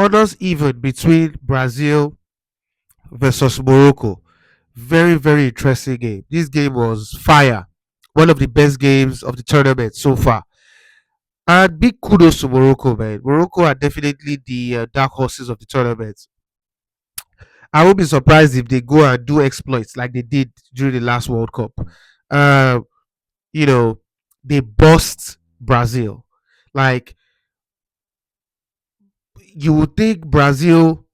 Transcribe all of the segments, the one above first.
Honors even between Brazil versus Morocco. Very, very interesting game. This game was fire. One of the best games of the tournament so far. And big kudos to Morocco, man. Morocco are definitely the dark horses of the tournament. I won't be surprised if they go and do exploits like they did during the last World Cup. Uh, you know, they bust Brazil. Like, you would think Brazil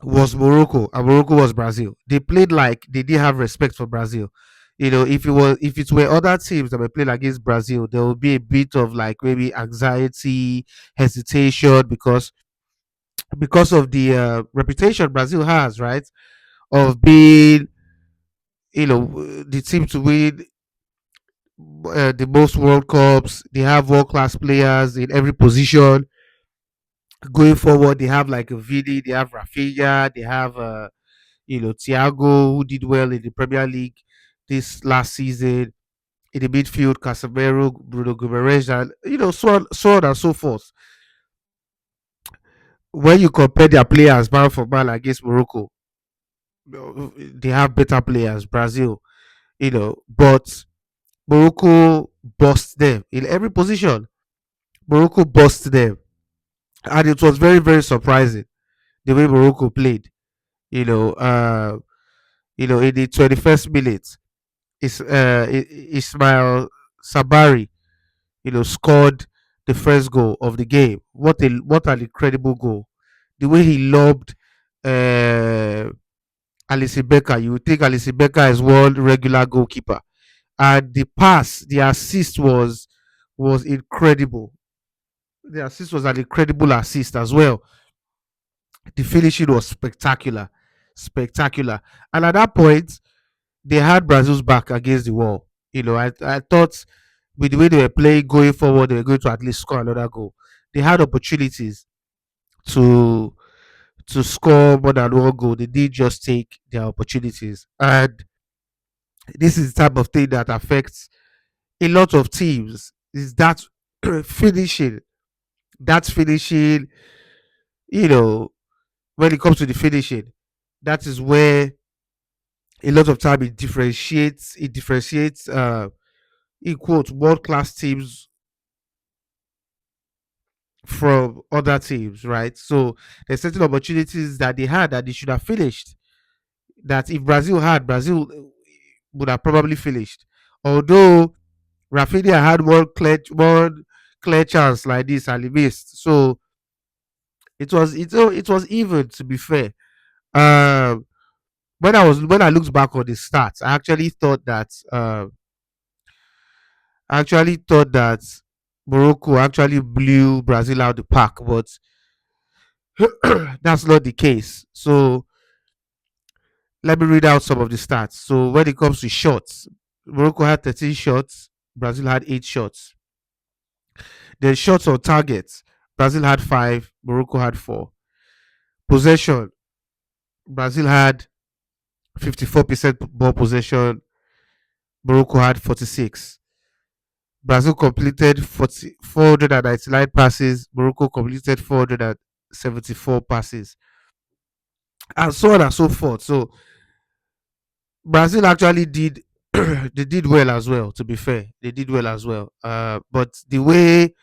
was Morocco and Morocco was Brazil. They played like they didn't have respect for Brazil. If it were other teams that were playing against Brazil, there would be a bit of like maybe anxiety, hesitation because of the reputation Brazil has, right? Of being the team to win the most World Cups. They have world class players in every position. Going forward, they have like a Vini, they have Rafinha, they have Thiago, who did well in the Premier League this last season. In the midfield, Casemiro, Bruno Guimaraes, and so on and so forth. When you compare their players man for man against Morocco, they have better players. Brazil, but Morocco bust them in every position. Morocco bust them, and it was very, very surprising the way Morocco played. You know, uh, in the 21st minute, Ismail Sabari, scored the first goal of the game. What an incredible goal! The way he lobbed uh, Alisson Becker, you would think Alisson Becker is world regular goalkeeper, and the assist was incredible. The assist was an incredible assist as well. The finishing was spectacular, spectacular. And at that point, they had Brazil's back against the wall. I thought with the way they were playing going forward, they were going to at least score another goal. They had opportunities to score more than one goal. They did just take their opportunities, and this is the type of thing that affects a lot of teams. Is that finishing? That finishing, you know, when it comes to the finishing, that is where a lot of time it differentiates in quote world class teams from other teams, right? So there's certain opportunities that they had that they should have finished. That if Brazil had, Brazil would have probably finished. Although Rafinha had one clear chance like this and he missed. So it was even, to be fair. Um when I looked back on the stats, I actually thought that Morocco actually blew Brazil out the park, but that's not the case. So let me read out some of the stats. So when it comes to shots, Morocco had 13 shots, Brazil had 8 shots. Then shots on target, Brazil had 5, Morocco had 4. Possession, Brazil had 54% ball possession, Morocco had 46. Brazil completed 499 passes, Morocco completed 474 passes, and so on and so forth. So Brazil actually did they did well as well. To be fair, they did well as well. But the way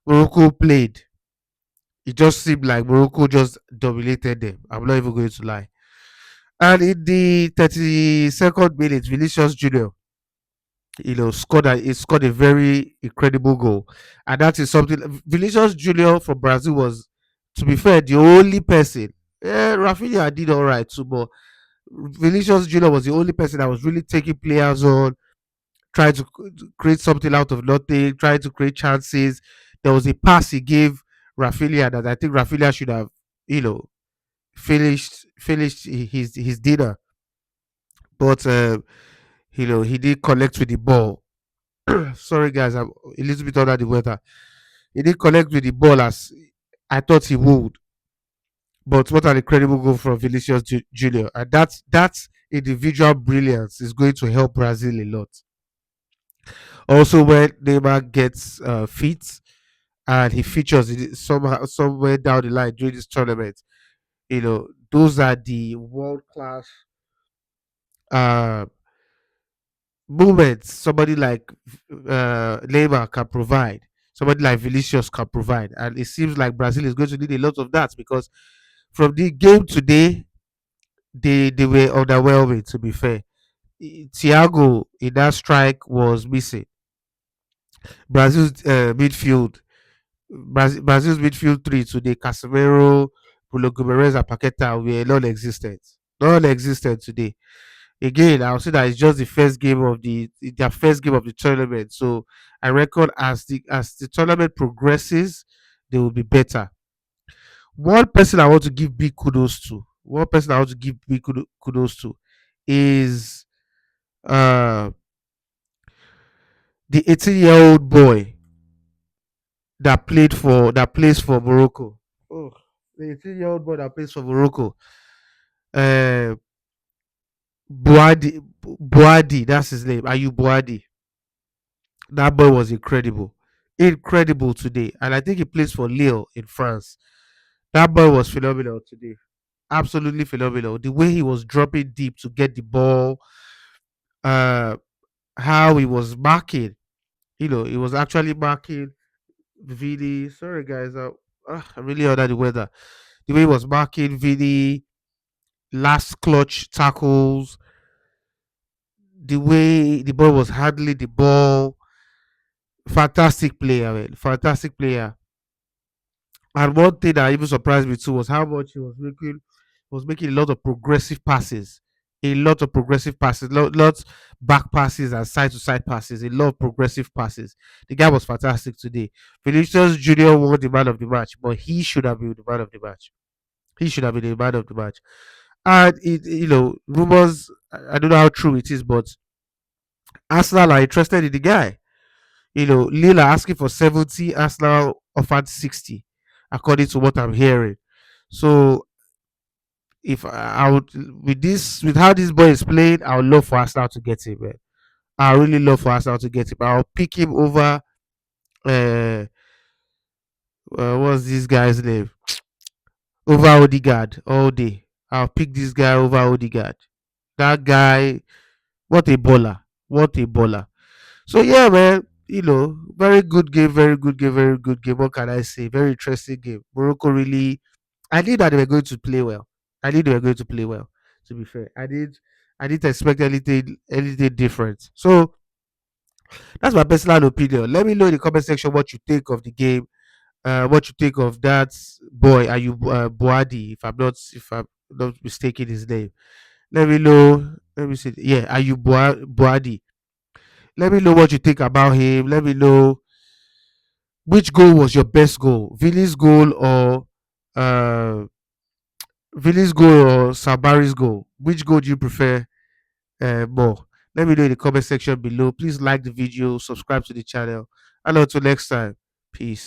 Morocco played, it just seemed like Morocco just dominated them. I'm not even going to lie. And in the 32nd minute, Vinicius Junior, he scored a very incredible goal, and that is something. Vinicius Junior from Brazil was, to be fair, the only person. Rafinha did all right too, but Vinicius Junior was the only person that was really taking players on, trying to create something out of nothing, trying to create chances. There was a pass he gave Rafinha that I think Rafinha should have, you know, finished his dinner, but he did connect with the ball. Sorry guys, I'm a little bit under the weather. He did connect with the ball as I thought he would. But what an incredible goal from Vinicius Junior, and that individual brilliance is going to help Brazil a lot. Also, when Neymar gets fit and he features in somehow somewhere down the line during this tournament. Those are the world class uh moments somebody like Neymar can provide, somebody like Vinicius can provide, and it seems like Brazil is going to need a lot of that because from the game today, they were underwhelming. To be fair, Thiago in that strike was missing. Brazil's midfield, Brazil's midfield three today, Casemiro, Bruno Guimaraes, and Paqueta were non-existent. Non-existent today. Again, I'll say that it's just the first game of their first game of the tournament. So I reckon as the tournament progresses, they will be better. One person I want to give big kudos to, one person I want to give big kudos to, is uh the 18-year-old boy that plays for Morocco. Oh, the 18-year-old boy that plays for Morocco. Uh, Boadi, that's his name. Are you Boadi? That boy was incredible, incredible today, and I think he plays for Lille in France. That boy was phenomenal today, absolutely phenomenal. The way he was dropping deep to get the ball, uh, how he was marking. He was actually marking Vini. Sorry guys, I'm really under the weather. The way he was marking Vini, last clutch tackles, the way the boy was handling the ball. Fantastic player, man. Fantastic player. And one thing that even surprised me too was how much he was making a lot of progressive passes. A lot of progressive passes, lots back passes and side to side passes, a lot of progressive passes. The guy was fantastic today. Vinicius Junior won the man of the match, but he should have been the man of the match. He should have been the man of the match. And rumors, I don't know how true it is, but Arsenal are interested in the guy. Lille are asking for 70, Arsenal offered 60, according to what I'm hearing. So if I would, with how this boy is playing, I would love for Arsenal to get him, man. I really love for Arsenal to get him. I'll pick him over uh, what's this guy's name? Over Odegaard all day. I'll pick this guy over Odegaard. That guy, what a baller. What a baller. So yeah, man, very good game, very good game, very good game. What can I say? Very interesting game. Morocco really, I knew that they were going to play well. I knew they were going to play well. To be fair, I didn't expect anything different. So that's my personal opinion. Let me know in the comment section what you think of the game. What you think of that boy? Are you Boadi? If I'm not mistaken his name. Let me know. Let me see. Yeah, are you Boadi? Let me know what you think about him. Let me know which goal was your best goal, uh, Vini's goal or Sabari's goal. Which goal do you prefer more? Let me know in the comment section below. Please like the video, subscribe to the channel, and until next time, peace.